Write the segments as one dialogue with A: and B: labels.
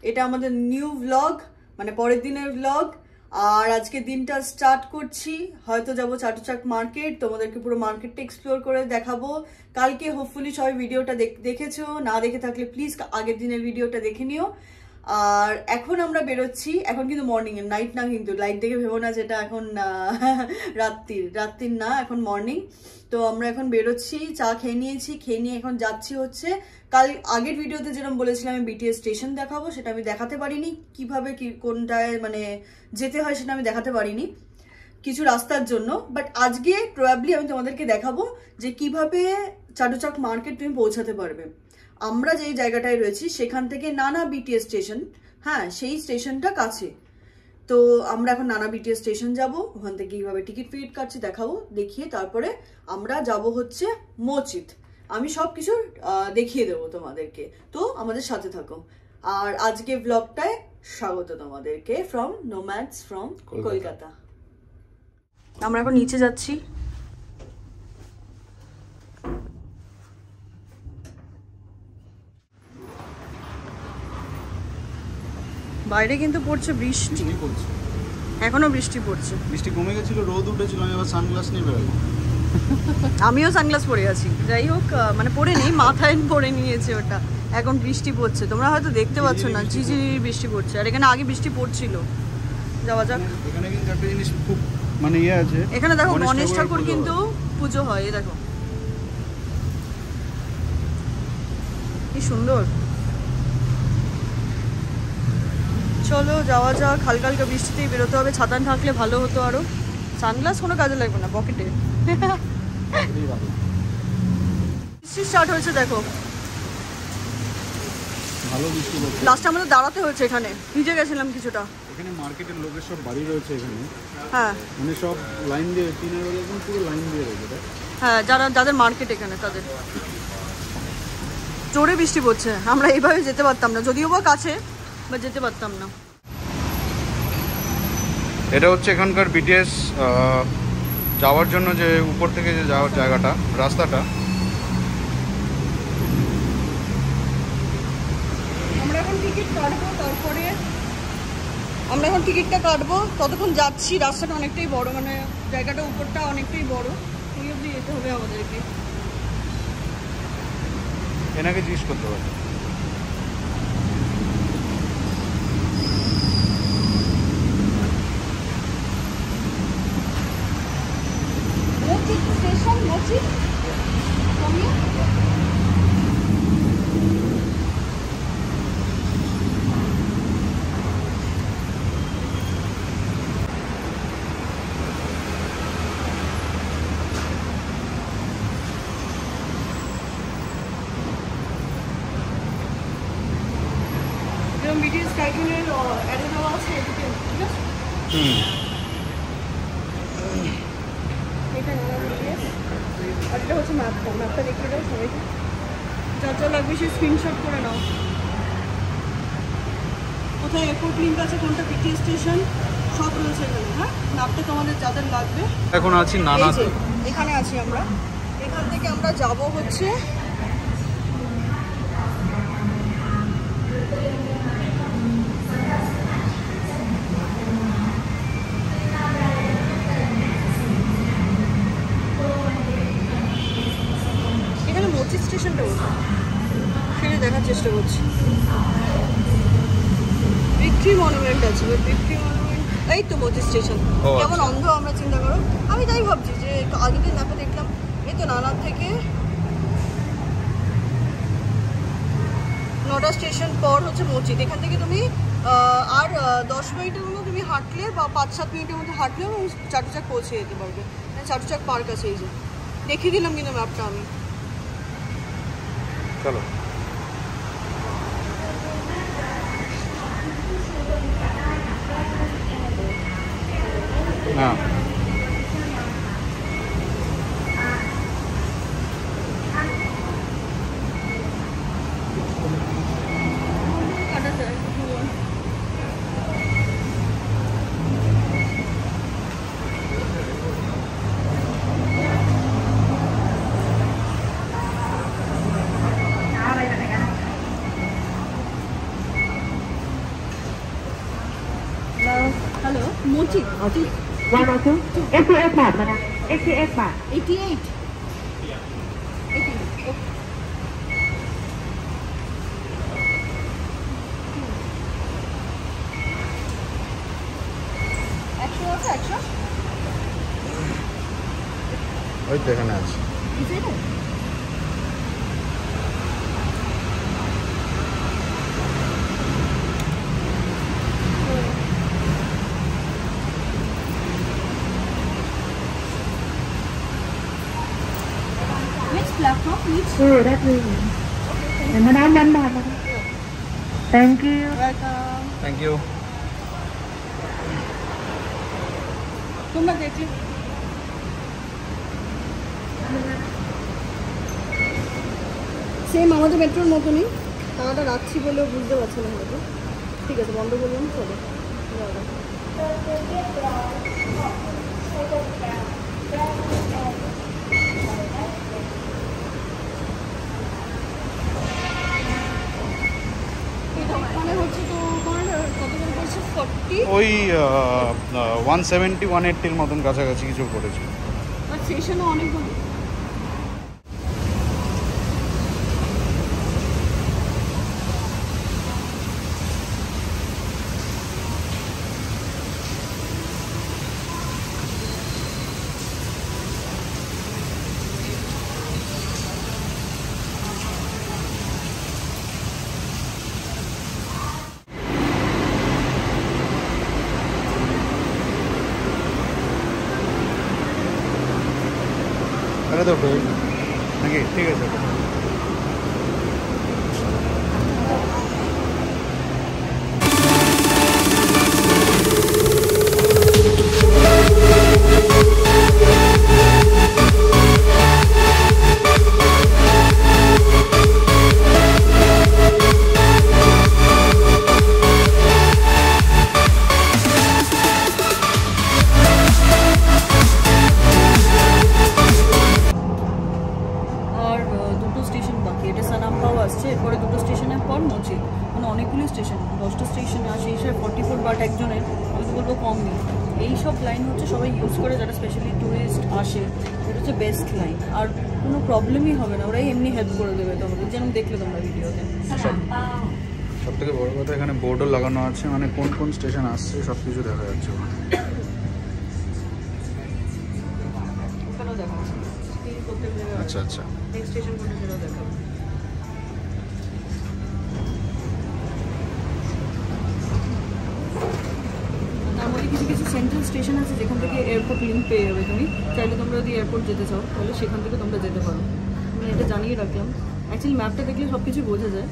A: এটা আমাদের new blog, মানে পরের দিনের ব্লগ। আর আজকে দিনটা স্টার্ট করছি, হয়তো যাবো চাটুচাক মার্কেট, তোমাদেরকে পুরো মার্কেটটা এক্সপ্লোর করে দেখাবো। কালকে হোপফুলি সবাই ভিডিওটা দেখেছো, না দেখে থাকলে প্লিজ আগের দিনের ভিডিওটা দেখে নিও। আর এখন আমরা বেরোচ্ছি, এখন কিন্তু মর্নিং এর, নাইট না, কিন্তু লাইট দেখে ভেবো না যেটা এখন রাত্রির না, এখন মর্নিং। তো আমরা এখন বেরোচ্ছি, চা খেয়ে নিয়েছি, খেয়ে নিয়ে এখন যাচ্ছি হচ্ছে কাল আগের ভিডিওতে যেরকম বলেছিলাম আমি বিটিএস স্টেশন দেখাবো, সেটা আমি দেখাতে পারিনি, কিভাবে কি কোনটায় মানে যেতে হয় সেটা আমি দেখাতে পারিনি কিছু রাস্তার জন্য। বাট আজকে প্রবাবলি আমি তোমাদেরকে দেখাবো যে কিভাবে চাটুচাক মার্কেট তুমি পৌঁছাতে পারবে। আমরা যেই জায়গাটায় রয়েছি সেখান থেকে নানা বিটিএস স্টেশন, হ্যাঁ সেই স্টেশনটা কাছে। তো আমরা এখন নানা বিটিএস স্টেশন যাব, ওখান থেকে কিভাবে টিকিট ফিকিট কাটছি দেখাবো, দেখিয়ে তারপরে আমরা যাব হচ্ছে মসজিদ। আমি সব কিছু দেখিয়ে দেবো তোমাদেরকে, তো আমাদের সাথে থাকো। আর আজকে ব্লগটায় স্বাগত তোমাদেরকে ফ্রম নোম্যাডস ফ্রম কলকাতা। আমরা এখন নিচে যাচ্ছি। বাইরে কিন্তু পড়ছে বৃষ্টি, এখনো বৃষ্টি পড়ছে।
B: বৃষ্টি কমে গেছিল, রোদ উঠেছিল, আমি আবার সানগ্লাস নিয়ে বেরোলাম।
A: আমিও সানগ্লাস পরে আছি, যাই হোক মানে পরে নেই, মাথায় পরে নিয়েছে ওটা। এখন বৃষ্টি পড়ছে, তোমরা হয়তো দেখতে পাচ্ছ না, ঝিঝিরি বৃষ্টি পড়ছে। আর এখানে আগে বৃষ্টি পড়ছিল। যাওয়া যাক।
B: এখানে কিন্তু একটা জিনিস খুব মানে ইয়ে আছে,
A: এখানে দেখো গণেশ ঠাকুর কিন্তু পুজো হয়, দেখো কি সুন্দর। চলো যাওয়া যাক, হালকা হালকা বৃষ্টিতেই বেরোতে হবে, ছাতা থাকলে ভালো হতো আরো। সানগ্লাস কোনো কাজে লাগবে না, পকেটে। বৃষ্টি স্টার্ট হয়েছে দেখো,
B: ভালো বৃষ্টি পড়ছে।
A: লাস্টে আমাদের দাঁড়াতে হয়েছে এখানে, ভিজে গেছিলাম কিছুটা।
B: এখানে মার্কেটের লোকের সব বাড়ি রয়েছে এখানে,
A: হ্যাঁ
B: মানে সব লাইন দিয়ে টিনের একদম পুরো লাইন দিয়ে রয়েছে।
A: হ্যাঁ, যাদের মার্কেট এখানে তাদের। জোরে বৃষ্টি পড়ছে, আমরা এইভাবে যেতে পারতাম না, যদিও বা কাছে, বা যেতে পারতাম না।
B: এটা হচ্ছে এখানকার বিটিএস যাওয়ার জন্য যে উপর থেকে যে যাওয়ার জায়গাটা, রাস্তাটা।
A: আমরা এখন টিকিটটা কাটবো, ততক্ষণ যাচ্ছি। রাস্তাটা অনেকটাই বড়, মানে জায়গাটা উপরটা অনেকটাই বড়, ওই অবধি যেতে হবে আমাদেরকে।
B: এনাকে জিজ্ঞেস করতে হবে।
A: বিটিএস টাইকুনের অ্যাডে দেওয়া আছে এদিকে, ঠিক আছে? এটা বিটিএস, আর এটা হচ্ছে ম্যাপটা দেখিয়ে দাও সবাইকে, যা যা লাগবে সে স্ক্রিনশট করে নাও। কোথায় এয়ারপোর্ট লিঙ্ক আছে, কোনটা বিটিএস স্টেশন, সব রয়েছে এখানে। হ্যাঁ, ম্যাপটা তোমাদের যাদের লাগবে।
B: এখন আছি নানা,
A: এখানে আছি আমরা। এখান থেকে আমরা যাব হচ্ছে মসজিদ স্টেশনটা, ফিরে দেখার চেষ্টা করছি। ভিক্টরি মনুমেন্ট আছে, ভিক্টরি মনুমেন্ট, এই তো মসজিদ স্টেশন। কেমন অন্ধ আমরা, চিন্তা করো। আমি তাই ভাবছি যে একটু আগের দিন ম্যাপে দেখলাম, এই তো নানার থেকে 9টা স্টেশন পর হচ্ছে মসজিদ। এখান থেকে তুমি আর 10 মিনিটের মতো তুমি হাঁটলে, বা 5-7 মিনিটের মতো হাঁটলেও চাটুচাক পৌঁছে যেতে পারবে। চাটুচাক পার্ক আছে, এই যে দেখিয়ে দিলাম কিন্তু ম্যাপটা আমি।
B: চলো। হ্যাঁ,
A: 80?
C: 102 88 baht madam 88 baht
A: 88. 88. Okay. Extra also extra?
B: ওই তো এখানে আছে।
A: Is it? Which platform? Which?
C: oh that is and madam 1 baht madam thank you
A: Welcome.
B: Thank you.
A: তোমরা দেখলে সেম আমাদের মেট্রোর মতনই, টাকাটা রাখছি বলেও বুঝতে পারছে না হয়তো। ঠিক আছে, বন্ধ করলাম, চলো। মানে হচ্ছে তো তোমার কত করে পড়ছে? 40,
B: ওই 170 180 মতন কাছাকাছি কিছু পড়েছে।
A: আর সেশনও অনেকগুলো।
B: আরে তো নাকি ঠিক আছে।
A: এরপরে দুটো স্টেশনের পর মসজিদ, মানে অনেকগুলি স্টেশন, 10টা স্টেশনে আসে। এই হিসাবে 44 বাট একজনের, আমি তো বলবো কম নেই। এইসব লাইন হচ্ছে সবাই ইউজ করে, যারা স্পেশালি টুরিস্ট আসে, এটা হচ্ছে বেস্ট লাইন। আর কোনো প্রবলেমই হবে না, ওরাই এমনি হেল্প করে দেবে তোমাদের, যেমন দেখলে তোমরা ভিডিওতে।
B: সব থেকে বড় কথা এখানে বোর্ডও লাগানো আছে, মানে কোন কোন স্টেশন আসছে সব কিছু দেখা যাচ্ছে।
A: ওখানেও দেখা যাচ্ছে,
B: আচ্ছা আচ্ছা,
A: নেক্সট স্টেশন কোনটা সেটাও দেখা। তার মধ্যে কিছু কিছু সেন্ট্রাল স্টেশন আছে যেখান থেকে এয়ারপোর্ট লিঙ্ক পেয়ে যাবে তুমি। চাইলে তোমরা যদি এয়ারপোর্ট যেতে চাও তাহলে সেখান থেকে তোমরা যেতে পারো। আমি এটা জানিয়ে রাখলাম। অ্যাকচুয়ালি ম্যাপটা দেখলে সব কিছু বোঝা যায়,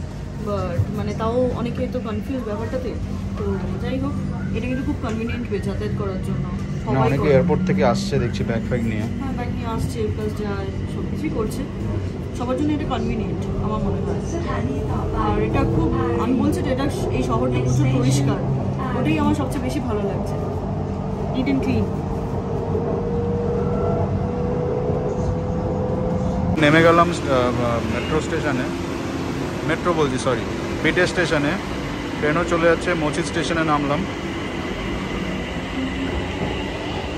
A: বাট মানে তাও অনেকে তো কনফিউজ ব্যাপারটাতে। তো যাই হোক, এটা কিন্তু খুব কনভিনিয়েন্ট হয়ে যাতায়াত করার জন্য।
B: অনেকে এয়ারপোর্ট থেকে আসছে দেখছি ব্যাগ ফ্যাগ নিয়ে।
A: হ্যাঁ, ব্যাগ নিয়ে আসছে, প্লাস যায়, সব কিছুই করছে। সবার জন্য এটা কনভিনিয়েন্ট আমার মনে হয়। আর এটা খুব, আমি বলছি যে এটা এই শহরটা প্রচুর পরিষ্কার, ওটাই আমার সবচেয়ে বেশি ভালো লাগছে। Neat and clean.
B: নেমে গেলাম মেট্রো স্টেশনে, মেট্রো বলছি সরি, বিটিএস স্টেশনে। ট্রেনও চলে যাচ্ছে, মসজিদ স্টেশনে নামলাম।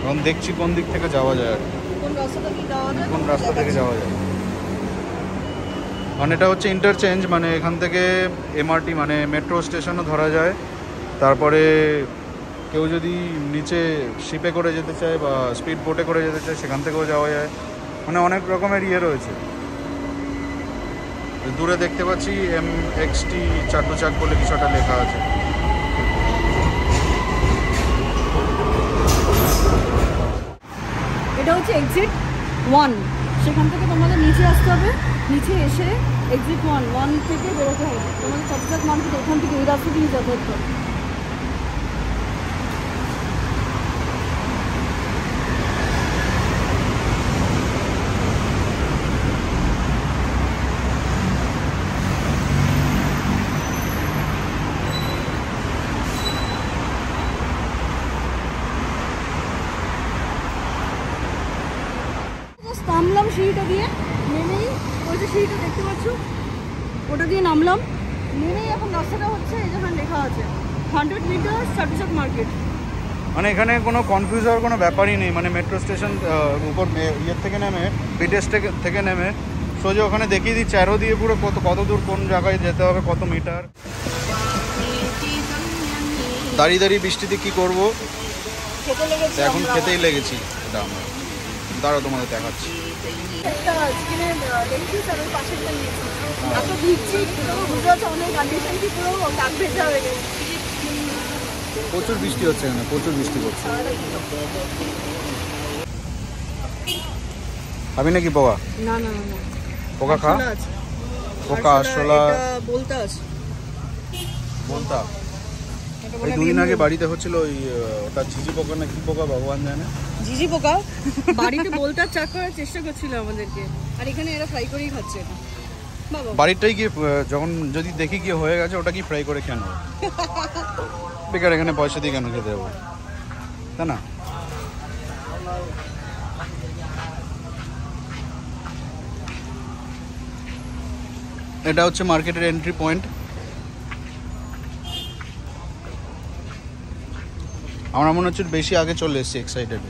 B: এখন দেখছি কোন দিক থেকে যাওয়া যায় আর
A: কোন রাস্তা থেকে যাওয়া যায়,
B: কোন রাস্তা থেকে যাওয়া যায়। মানে এটা হচ্ছে ইন্টারচেঞ্জ, মানে এখান থেকে এমআরটি মানে মেট্রো স্টেশনও ধরা যায়। তারপরে কেউ যদি নিচে শিপে করে যেতে চায় বা স্পিড বোটে করে যেতে চায় সেখান থেকেও যাওয়া যায়। মানে অনেক রকমের ইয়ে রয়েছে। দূরে দেখতে পাচ্ছি MXT চাট্টুচাক বলে কিছু একটা লেখা আছে।
A: এটা হচ্ছে এক্সিট 1, সেখান থেকে তোমাদের নিচে আসতে হবে। নিচে এসে এক্সিট 1 থেকে বেরোতে হবে। তোমাদের চাট্টুচাক মার্কেট এখান থেকে এই রাস্তা দিয়ে যাতায়াত করো। নামলাম সিঁড়িটা দিয়ে, নেমেই ওই যে সিঁড়িটা দেখতে পাচ্ছ, ওটা দিয়ে নামলাম। নেমেই এখন রাস্তাটা হচ্ছে এই যেখানে লেখা আছে 100 মিটার চাট্টুচাক মার্কেট।
B: মানে এখানে কোনো কনফিউজ হওয়ার কোনো ব্যাপারই নেই। মানে মেট্রো স্টেশন উপর ইয়ের থেকে নেমে বিটিএস থেকে নেমে সোজা ওখানে দেখিয়ে দিচ্ছে অ্যারো দিয়ে পুরো কত দূর কোন জায়গায় যেতে হবে, কত মিটার। দাঁড়িয়ে দাঁড়িয়ে বৃষ্টিতে কি করবো, এখন খেতেই লেগেছি। এটা আমরা দাঁড়াও তোমাদের দেখাচ্ছি। প্রচুর বৃষ্টি হচ্ছে এখানে, প্রচুর বৃষ্টি পড়ছে। খাবি নাকি পোকা?
A: না না না,
B: পোকা খা। পোকা আসলা
A: বলতে আছে,
B: বলতা এই দুদিন আগে বাড়িতে হচ্ছিল ওই ওটা ঝিঝি পোকা না কি পোকা ভগবান জানে।
A: ঝিঝি পোকা বাড়িতে বলতে চাক করার চেষ্টা করছিল আমাদেরকে, আর এখানে এরা ফ্রাই করেই খাচ্ছে। বাবা
B: বাড়িটাই কি যখন যদি দেখি কি হয়ে গেছে ওটা কি ফ্রাই করে কেন বেকার এখানে পয়সা দিয়ে কেন খেতে দেবো, তাই না? এটা হচ্ছে মার্কেটের এন্ট্রি পয়েন্ট। আমার মনে হচ্ছে বেশি আগে চলে এসেছি এক্সাইটেড।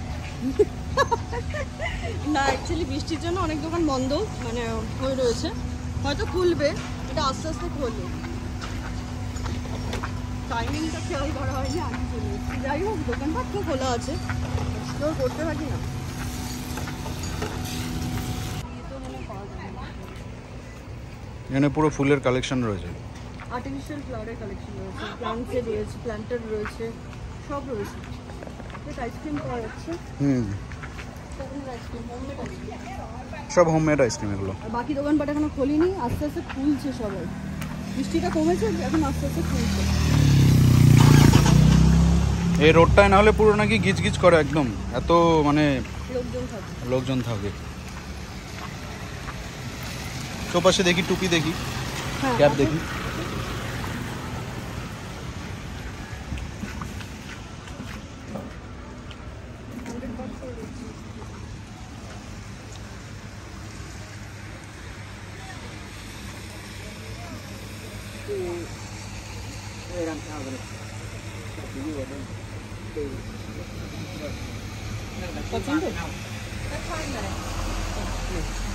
A: না অ্যাকচুয়ালি বৃষ্টির জন্য অনেক দোকান বন্ধ মানে হয়ে রয়েছে, হয়তো খুলবে, এটা আস্তে আস্তে খুলবে। টাইমিংটা খেয়াল করা হয়নি, আগে চলে এসেছি। যাই হোক দোকানপাট তো খোলা আছে, এক্সপ্লোর করতে পারি না।
B: এখানে পুরো ফুলের কালেকশন রয়েছে,
A: আর্টিফিশিয়াল ফ্লাওয়ারের কালেকশন রয়েছে, প্লান্টসের রয়েছে, প্ল্যান্টার রয়েছে, সব রয়েছে। আইসক্রিম পাওয়া যাচ্ছে,
B: সব হোমমেড আইসক্রিম এগুলো।
A: আর বাকি দোকানপাট এখনো খোলেনি, আস্তে আস্তে খুলছে সবাই। বৃষ্টিটা কমেছে, এখন আস্তে আস্তে খুলছে।
B: এই রোডটায় না হলে পুরো নাকি গিজ গিজ করে একদম, এত মানে লোকজন থাকে। চোপাশে দেখি টুপি দেখি, ক্যাপ দেখি।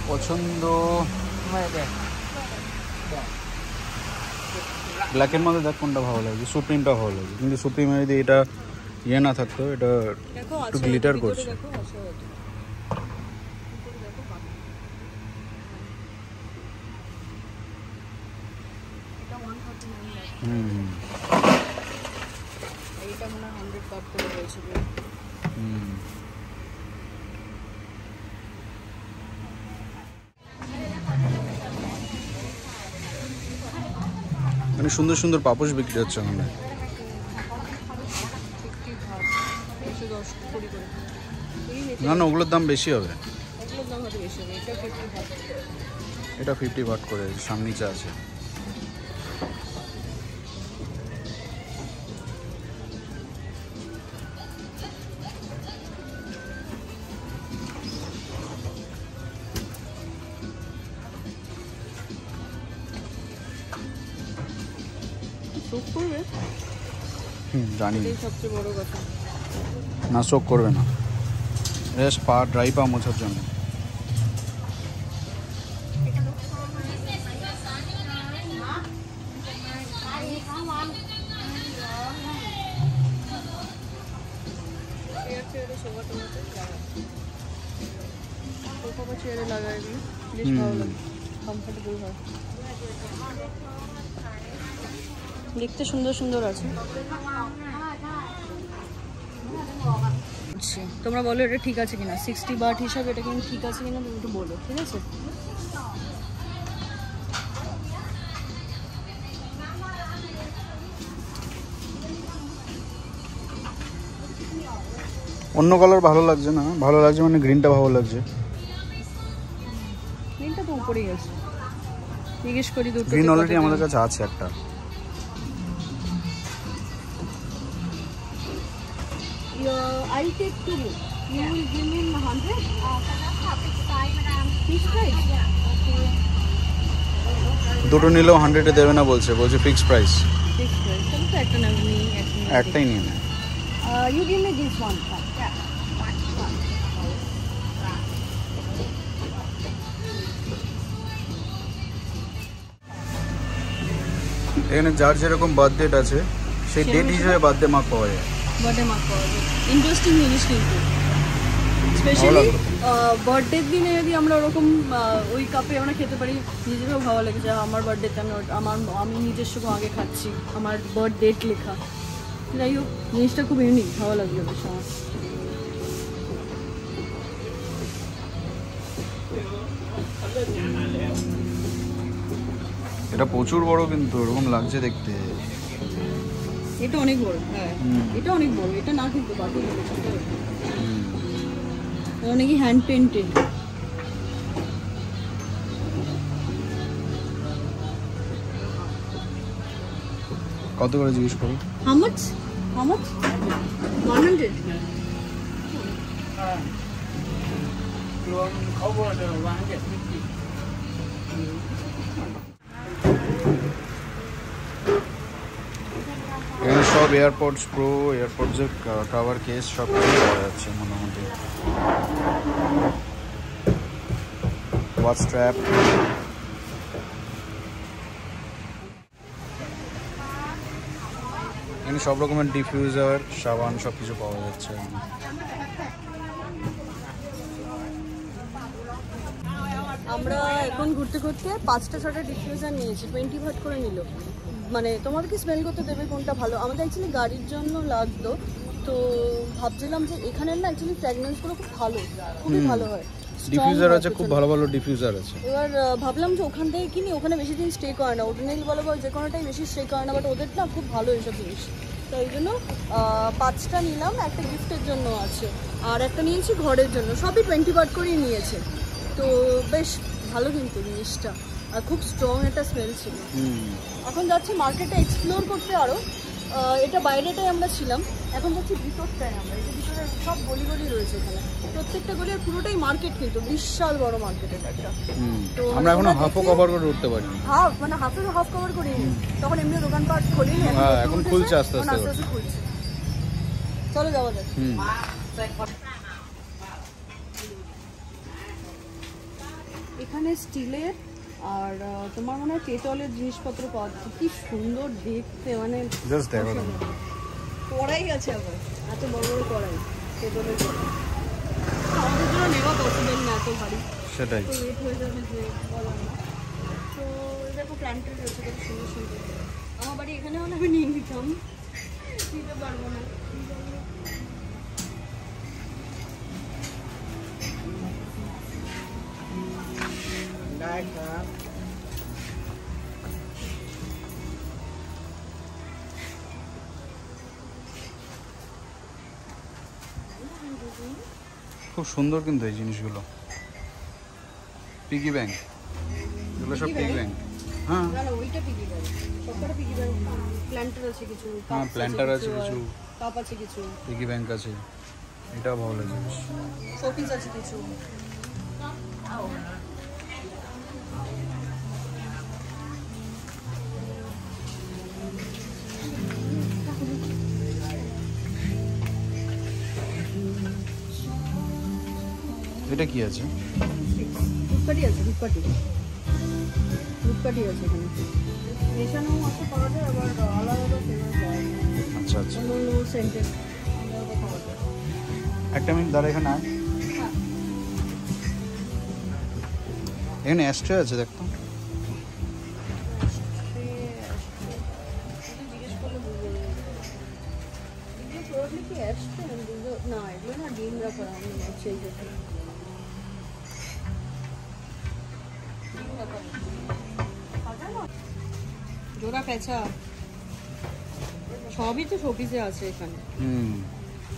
B: পছন্দ ব্ল্যাকের মধ্যে দেখ কোনটা ভালো লাগে, সুপ্রিমটা ভালো লাগে, কিন্তু সুপ্রিমে যদি এটা ইয়ে না থাকতো, এটা একটু গ্লিটার করছে। মানে সুন্দর সুন্দর পাপোশ বিক্রি হচ্ছে ওখানে। না না, ওগুলোর দাম বেশি হবে, এটা 50 বাট করে সামনে নিচে আছে। জানি
A: সবচেয়ে বড় কথা,
B: না শোক করবে না, রেস্ট পা ড্রাই পা মোছার জন্য।
A: চেয়ারে লাগাই বেশ ভালো লাগে, কমফোর্টেবল হয়, দেখতে সুন্দর সুন্দর আছে। তোমরা বলো এটা ঠিক আছে কিনা, 60 বাট হিসাবে এটা কিন্তু ঠিক আছে কিনা তুমি একটু বলো, ঠিক আছে?
B: অন্য কালার ভালো লাগছে না, ভালো লাগছে মানে গ্রিনটা ভালো লাগছে।
A: গ্রিনটা তো উপরেই আছে, জিজ্ঞেস করি দুটো।
B: গ্রিন অলরেডি আমাদের কাছে আছে একটা।
A: I'll take 2. You will give me 100? Fish price?
B: দুটো নিলেও 100 দেবে না বলছে, বলছে ফিক্সড প্রাইস।
A: Fixed price. তাহলে তো একটা নেবো,
B: একটাই নিয়ে নেয়।
A: You give me this one.
B: এখানে যার যেরকম বার্থডেট আছে সেই ডেট হিসেবে বার্থডে মার্ক পাওয়া যায়।
A: বার্থডে মার্ক পাওয়া যায়, ইন্টারেস্টিং জিনিস কিন্তু। স্পেশালি বার্থডের দিনে যদি আমরা ওরকম ওই কাপে আমরা খেতে পারি, নিজেকেও ভালো লাগে যে আমার বার্থডেতে আমি নিজস্ব আগে খাচ্ছি, আমার বার্থ ডেট লেখা। যাই হোক, জিনিসটা খুব ইউনিক, ভালো লাগলো বেশ আমার।
B: এটা প্রচুর বড় কিন্তু ওরকম লাগছে দেখতে।
A: এটা অনেক বড়, হ্যাঁ এটা অনেক বড়। এটা না কিন্তু বাকি অনেকই হ্যান্ড পেন্টেড।
B: কত করে জিজ্ঞেস করো?
A: How much? 100?
B: এখানে সব এয়ারপডস প্রো, এয়ারপডসের কাভার কেস সব কিছু পাওয়া যাচ্ছে মোটামুটি। ওয়াচ স্ট্র্যাপ, এখানে সব রকমের ডিফিউজার, সাবান সব কিছু পাওয়া যাচ্ছে।
A: আমরা এখন ঘুরতে ঘুরতে 5টা ডিফিউজার নিয়েছি, 20 ভাট করে নিল। মানে তোমাদেরকে স্মেল করতে দেবে কোনটা ভালো। আমাদের অ্যাকচুয়ালি গাড়ির জন্য লাগতো, তো ভাবছিলাম যে এখানের না অ্যাকচুয়ালি ফ্র্যাগনেন্সগুলো খুব ভালো, খুবই ভালো হয়।
B: ডিফিউজার আছে, খুব ভালো ভালো ডিফিউজার আছে।
A: এবার ভাবলাম যে ওখান থেকে কিনি, ওখানে বেশি দিন স্টে করে না, ওডেনেল বলো বা যে কোনোটাই বেশি স্টে করে না, বাট ওদের না খুব ভালো এইসব জিনিস। তো এই জন্য 5টা নিলাম, একটা গিফটের জন্য আছে আর একটা নিয়েছি ঘরের জন্য। সবই 20 ভাট করেই নিয়েছে, তো বেশ ভালো কিন্তু জিনিসটা, আর খুব স্ট্রং একটা স্মেল ছিল। এখন যাচ্ছি মার্কেটে এক্সপ্লোর করতে আরও। এটা বাইরেটাই আমরা ছিলাম, এখন যাচ্ছি ভিতরটায়। আমরা এই ভিতরে সব গলি গলি রয়েছে, এখানে প্রত্যেকটা গলি আর পুরোটাই মার্কেট, কিন্তু বিশাল বড় মার্কেট এটা একটা। তো
B: আমরা এখনো হাফও কভার করে উঠতে পারি,
A: হাফ কভার করিনি, তখন এমনি দোকানপাট খোলেনি,
B: এখন খুলছে আস্তে আস্তে
A: খুলছে। চলো যাওয়া যাক। এখানে স্টিলের আর তোমার মনে হয় পেতলের জিনিসপত্র পাওয়া যাচ্ছে, কি সুন্দর দেখতে, মানে
B: জাস্ট দেখো।
A: কড়াই আছে আবার, এত বড় বড় কড়াই, পেতলের কড়াই। আমাদের জন্য নেওয়া পসিবল না, এত ভারী,
B: সেটাই
A: তো লেট হয়ে যাবে যে বলার না। তো দেখো প্ল্যান্টেড রয়েছে, কত সুন্দর সুন্দর। আমার বাড়ি এখানে হলে আমি নিয়ে নিতাম, নিতে পারবো না।
B: খুব সুন্দর কিন্তু এই জিনিসগুলো। পিগি ব্যাংক, এগুলো সব পিগি ব্যাংক। হ্যাঁ
A: না ওইটা পিগি ব্যাংক, সবকটা পিগি ব্যাংক। প্ল্যান্টার আছে কিছু,
B: হ্যাঁ প্ল্যান্টার আছে কিছু,
A: কাপ আছে কিছু,
B: পিগি ব্যাংক আছে, এটাও ভালো জিনিস।
A: শোপিস আছে কিছু।
B: এটা কি আছে?
A: ধূপকাঠি আছে, ধূপকাঠি আছে এখানে, মেশানো আছে পাওয়া যায়, আবার আলাদা আলাদা ফ্লেভার পাওয়া যায়।
B: আচ্ছা আচ্ছা,
A: অন্য সেন্টেড আলাদা পাওয়া যায়।
B: একটা মিনিট দাঁড়া, এখানে আয়। এখানে অ্যাস্ট্রে আছে দেখতো।
A: না এগুলো না ডিম রাখা হচ্ছে, এই জোড়া পেঁচা সবই তো শোপিসে আছে এখানে।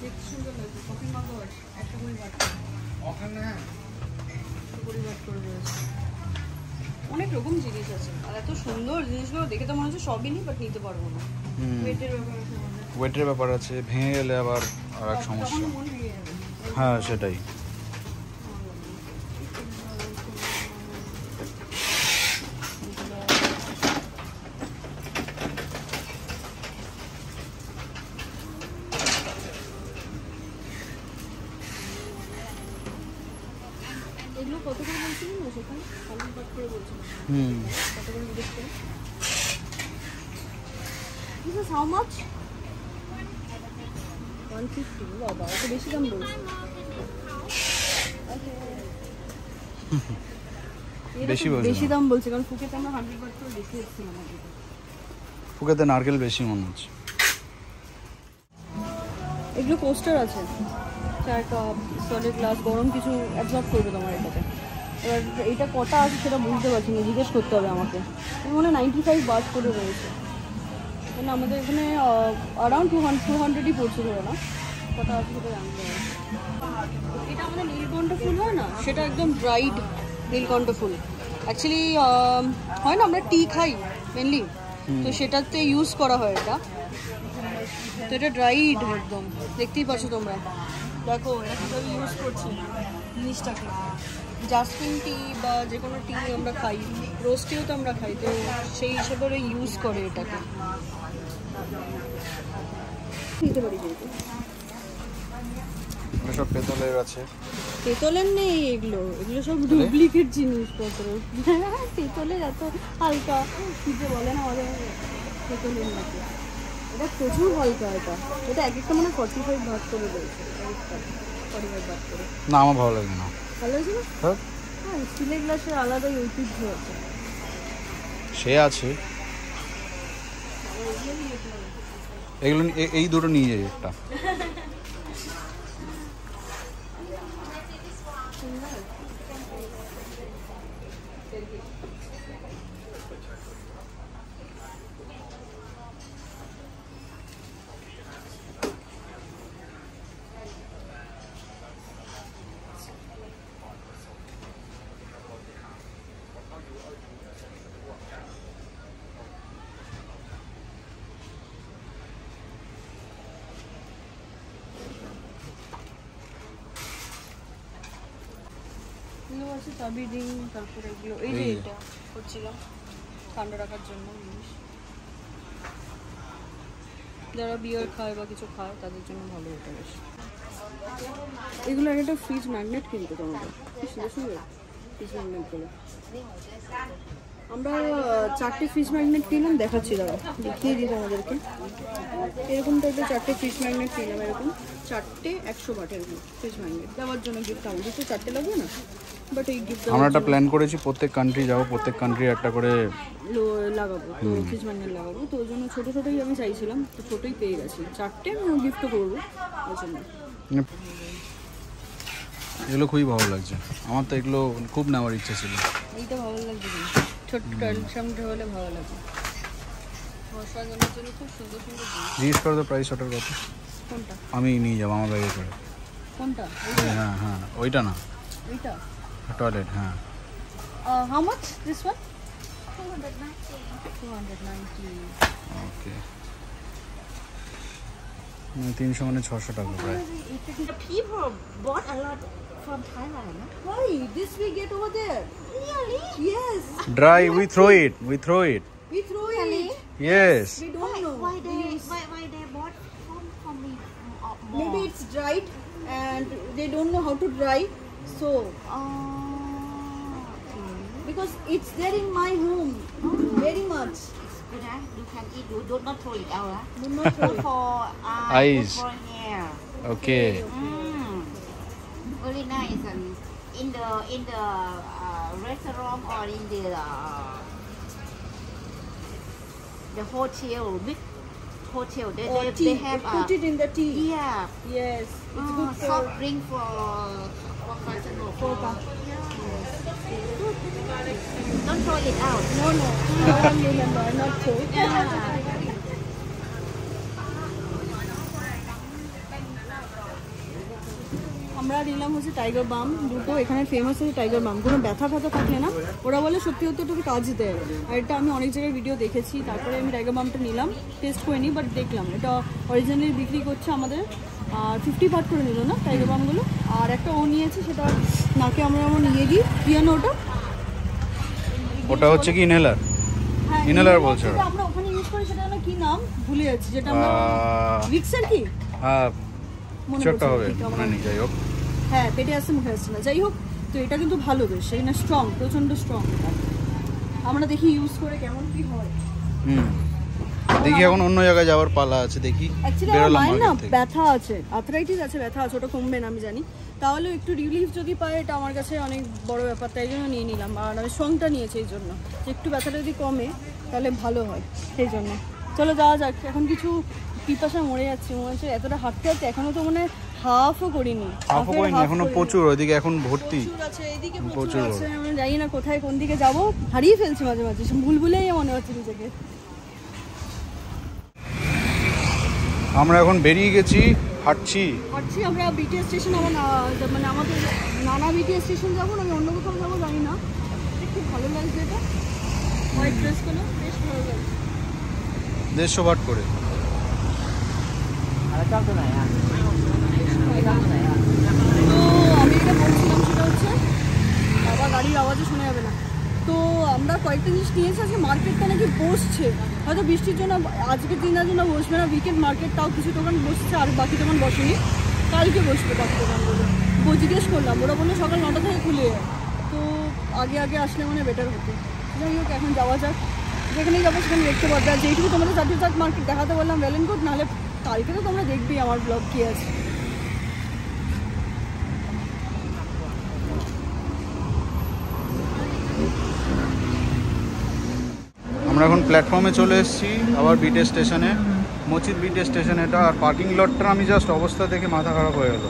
A: দেখতে সুন্দর লাগছে, কফি মাগও আছে, একটা করে বাট করে রয়েছে, অনেক রকম জিনিস আছে। আর এত সুন্দর জিনিসগুলো দেখে তো মনে হচ্ছে সবই নিই, বাট নিতে পারবো না।
B: ওয়েটের ব্যাপার আছে, ভেঙে গেলে আবার আর এক সমস্যা। হ্যাঁ সেটাই।
A: কত করে বলছিলেন না সেখানে? 100 বাট করে বলছিলেন। কত করে জিজ্ঞেস করে? This is how much? 150. বাবা, এত বেশি দাম বলছে। বেশি দাম বলছে কারণ ফুকেতে আমরা 100 বাট করে বেশি এসেছিলাম আগে।
B: ফুকেতে নারকেল বেশি মনে হচ্ছে।
A: এগুলো কোস্টার আছে, চার কাপ সলিড গ্লাস, গরম কিছু অ্যাবজর্ব করবে তোমার এটাতে। এবার এইটা কটা আছে সেটা বুঝতে পারছি না, জিজ্ঞেস করতে হবে আমাকে। মনে 95 বাট করে রয়েছে, মানে আমাদের এখানে অ্যারাউন্ড 200ই পড়ছে ধরে না, কটা আছে সেটা জানতে হবে। এটা আমাদের নীলকণ্ঠ ফুল হয় না, সেটা একদম ড্রাইড নীলকণ্ঠ ফুল। অ্যাকচুয়ালি হয় না আমরা টি খাই মেনলি, তো সেটাতে ইউজ করা হয় এটা। তো এটা ড্রাইড একদম, দেখতেই পাচ্ছ তোমরা। দেখো এটা কীভাবে ইউজ করছি জিনিসটাকে। জাসমিন টি বা যে কোনো টি আমরা খাই, রোজ টিও তো আমরা খাই, তো সেই হিসেবে ওরা ইউজ করে এটাকে। নিতে পারি কিন্তু
B: সব পেতলের আছে।
A: পেতলের নেই এগুলো, এগুলো সব ডুপ্লিকেট জিনিসপত্র। পেতলের এত হালকা কিছু বলে না আমাদের পেতলের মতো। এটা প্রচুর হালকা, এটা এক একটা মানে 45 ভাগ করে রয়েছে, 45 ভাগ করে।
B: না আমার ভালো লাগে না।
A: ভালো হয়েছে না? হ্যাঁ, স্টিলের গ্লাসের আলাদাই ঐতিহ্য আছে।
B: সে আছে, এগুলো এই দুটো নিয়ে যাই একটা।
A: এগুলো আছে চাবি রিং, তারপরে এগুলো এই যে এটা করছিলাম ঠান্ডা রাখার জন্য জিনিস, যারা বিয়ার খায় বা কিছু খায় তাদের জন্য ভালো হতে বেশ। এগুলো একটা ফ্রিজ ম্যাগনেট কিনতে তোমাদের, কি সুন্দর সুন্দর ফ্রিজ ম্যাগনেটগুলো। আমরা 4টে ফ্রিজ ম্যাগনেট কিনলাম, দেখাচ্ছি দাঁড়া দেখিয়ে দিই তোমাদেরকে। এরকম টাইপের 4টে ফ্রিজ ম্যাগনেট কিনলাম, এরকম 4টে 100 বাটের ফ্রিজ ম্যাগনেট দেওয়ার জন্য গিফট। আমাদের তো 4টে লাগবে না, বাট এই গিফট
B: আমরা একটা প্ল্যান করেছি, প্রত্যেক কান্ট্রি যাবো, প্রত্যেক কান্ট্রি একটা করে
A: লাগাবো, তো ফ্রিজ ম্যাগনেট লাগাবো। তো ওই জন্য ছোটো ছোটোই আমি চাইছিলাম, তো ছোটোই পেয়ে গেছি 4টে, আমি গিফটও করবো ওই জন্য।
B: এগুলো খুবই ভালো লাগছে আমার, তো এগুলো খুব নেওয়ার ইচ্ছা ছিল।
A: এইটা ভালো লাগছে, ছোট্ট সামনে হলে ভালো লাগবে। বর্ষার জন্য খুব সুন্দর সুন্দর
B: জিজ্ঞেস করো তো প্রাইস ওটার কত।
A: কোনটা?
B: আমি নিয়ে যাবো আমার ব্যাগে করে।
A: কোনটা?
B: হ্যাঁ হ্যাঁ ওইটা না,
A: এইটা
B: টয়লেট। হ্যাঁ
A: how much this one? 290.
B: ওকে, 300 মানে 600 টাকা প্রায়।
D: The people bought a lot from Thailand. No?
A: Why? This we get over there.
D: Really?
A: Yes.
B: Dry, we throw it.
A: We throw it.
B: Yes.
A: We don't know.
D: Why
A: We use.
D: why they bought from me more?
A: Maybe it's dried and they don't know how to dry. So, because it's there in my home very much.
D: It's good, huh? You can eat. You do not throw it out, huh?
A: Do not throw
D: Good
A: it.
D: for
B: Eyes.
D: good for hair.
B: Okay.
D: Very nice. In the restaurant or in the hotel, big hotel,
A: Or
D: they
A: tea.
D: have
A: They put it in the tea.
D: yeah.
A: Yes. It's good for.
D: Soft drink for casino.
A: For
D: Don't throw it out.
A: No, no. I don't remember. Not so. আমরা নিলাম হচ্ছে tiger বাম দুটো, এখানে famous হচ্ছে tiger বাম। কোনো ব্যথা ফ্যাথা থাকলে না ওরা বলে সত্যি সত্যি ওটাকে কাজ দেয়, আর এটা আমি অনেক জায়গায় ভিডিও দেখেছি। তারপরে আমি টাইগার বামটা নিলাম, টেস্ট করে নিই, বাট দেখলাম এটা অরিজিনালি বিক্রি করছে আমাদের। আর 50 বাট করে নিল না টাইগার বামগুলো। আর একটা ও নিয়েছে, সেটা নাকে আমরা যেমন নিয়ে দিই পিয়ানো,
B: ওটা হচ্ছে কি ইনহেলার?
A: হ্যাঁ
B: ইনহেলার বলছে ওরা।
A: আমরা ওখানে ইউজ করি, সেটা কি নাম ভুলে যাচ্ছি, যেটা আমরা ভিক্সের কি
B: হ্যাঁ
A: মনে
B: ছোট্ট
A: পড়ছে না,
B: হবে
A: ঠিক আমার
B: মনে নেই, যাই হোক।
A: হ্যাঁ পেটে আসছে মুখে আসছে না, যাই হোক। তো তো এটা কিন্তু ভালো বেশ, এটা স্ট্রং, প্রচণ্ড স্ট্রং। আমরা দেখি ইউজ করে কেমন কি হয়।
B: দেখি এখন অন্য জায়গায় যাওয়ার পালা আছে, দেখি বেরোলাম
A: মায়ের না
B: মার্কেট থেকে।
A: ব্যথা আছে, আর্থ্রাইটিস আছে, ব্যথা আছে, ওটা কমবে না আমি জানি, তাহলে একটু রিলিফ যদি পায় এটা আমার কাছে অনেক বড় ব্যাপার, তাই জন্য নিয়ে নিলাম। আর আমি স্ট্রংটা নিয়েছি এই জন্য যে একটু ব্যথাটা যদি কমে তাহলে ভালো হয়, সেই জন্য। চলো যাওয়া যাক। এখন কিছু পিপাসা মরে যাচ্ছে, মনে হচ্ছে এতটা হাঁটতে হাঁটতে এখনো তো মানে হাফও করিনি,
B: এখনো প্রচুর, ওইদিকে এখন ভর্তি
A: আছে, এইদিকে
B: প্রচুর
A: প্রচুর আছে। আমরা জানি না কোথায় কোন দিকে যাবো, হারিয়ে ফেলছি মাঝে মাঝে, ভুলভুলেই মনে হচ্ছে নিজেকে।
B: আমরা এখন বেরিয়ে গেছি, হাঁটছি।
A: আমরা বিটিএস স্টেশন, মানে আমাদের নানা বিটিএস স্টেশন যাবো, আমি অন্য কোথাও যাবো জানি না। খুব ভালো লাগছে এটা, হোয়াইট ড্রেসগুলো বেশ ভালো লাগছে।
B: 150 বাট করে।
A: তো আমি এটা বলছিলাম সেটা হচ্ছে, আবার গাড়ির আওয়াজে শোনা যাবে না। তো আমরা কয়েকটা জিনিস নিয়েছি, আজকে মার্কেটটা নাকি বসছে, হয়তো বৃষ্টির জন্য আজকের দিনের জন্য বসবে না উইকেন্ড মার্কেট, তাও কিছু দোকান বসছে আর বাকি দোকান বসেনি, কালকে বসবে বাকি দোকানগুলো। জিজ্ঞেস করলাম, ওরা বললো সকাল 9টা থেকে খুলে যায়, তো আগে আগে আসলে মানে বেটার হতো। যাই হোক এখন যাওয়া যাক, যেখানেই যাবো সেখানে দেখতে পারবে। আর যেইটুকু তোমাদের চার্ট মার্কেট দেখাতে বললাম ওয়েল এন্ড গুড, নাহলে কালকে তো তোমরা দেখবেই আমার ব্লগ কী আছে।
B: আমরা এখন প্ল্যাটফর্মে চলে এসেছি, আবার বিটিএস স্টেশনে, মচিত বিটিএস স্টেশন এটা। আর পার্কিং লটটা আমি জাস্ট অবস্থা দেখে মাথা খারাপ হয়ে গেল,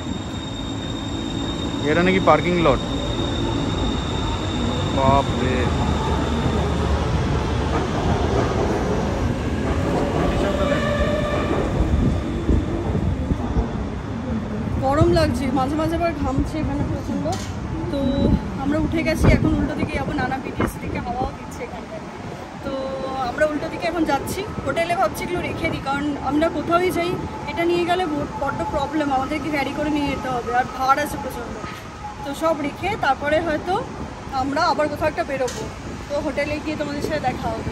B: এটা নাকি পার্কিং লট, বাপরে।
A: গরম লাগছে, মাঝে মাঝে আবার ঘামছে এখানে প্রচণ্ড। তো আমরা উঠে গেছি, এখন উল্টো দিকে যাবো, নানা বিটিএস থেকে হাওয়াও দিচ্ছে এখানটায়। তো আমরা উল্টো দিকে এখন যাচ্ছি। হোটেলে ভাবছি এগুলো রেখে দিই, কারণ আমরা কোথাওই যাই এটা নিয়ে গেলে বড্ড প্রবলেম, আমাদেরকে ক্যারি করে নিয়ে যেতে হবে, আর ভাড় আছে প্রচণ্ড। তো সব রেখে তারপরে হয়তো আমরা আবার কোথাও একটা বেরোবো, তো হোটেলে গিয়ে তোমাদের সাথে দেখা হবে।